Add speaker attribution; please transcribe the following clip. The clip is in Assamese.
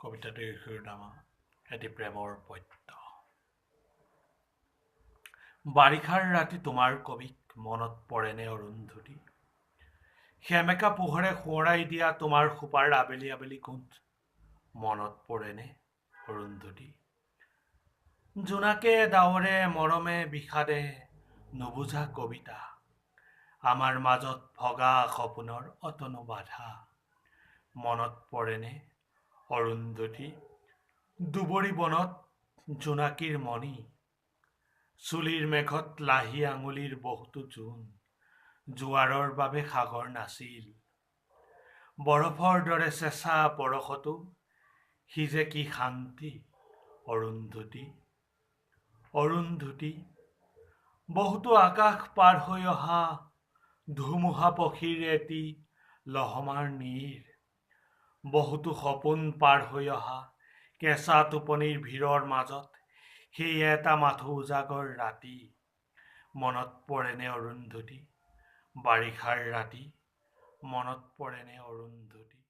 Speaker 1: কবিতাটিৰ শিৰোনামা এটি প্ৰেমৰ পদ্য। বাৰিষাৰ ৰাতি তোমাৰ কবিক মনত পৰেনে অৰুন্ধতী? সেমেকা পোহৰে সোঁৱৰাই দিয়া তোমাৰ খোপাৰ আবেলি আবেলি গোন্ধ মনত পৰেনে অৰুন্ধতী? জোনাকে ডাৱৰে মৰমে বিষাদে নুবুজা কবিতা, আমাৰ মাজত ভগা সপোনৰ অতনো বাধা মনত পৰেনে অৰুন্ধতী? দুবৰি বনত জোনাকীৰ মণি, চুলিৰ মেঘত লাহি আঙুলিৰ বহুতো জোন, জোৱাৰৰ বাবে সাগৰ নাছিল, বৰফৰ দৰে চেঁচা পৰশতো সি যে কি শান্তি অৰুন্ধতী। অৰুন্ধতী, বহুতো আকাশ পাৰ হৈ অহা ধুমুহা পক্ষীৰ এটি লহমাৰ নীৰ, বহুতো সপোন পাৰ হৈ অহা কেঁচা টোপনিৰ ভিৰৰ মাজত সেই এটা মাথো উজাগৰ ৰাতি মনত পৰেনে অৰুন্ধতী? বাৰিষাৰ ৰাতি মনত পৰেনে অৰুন্ধতী?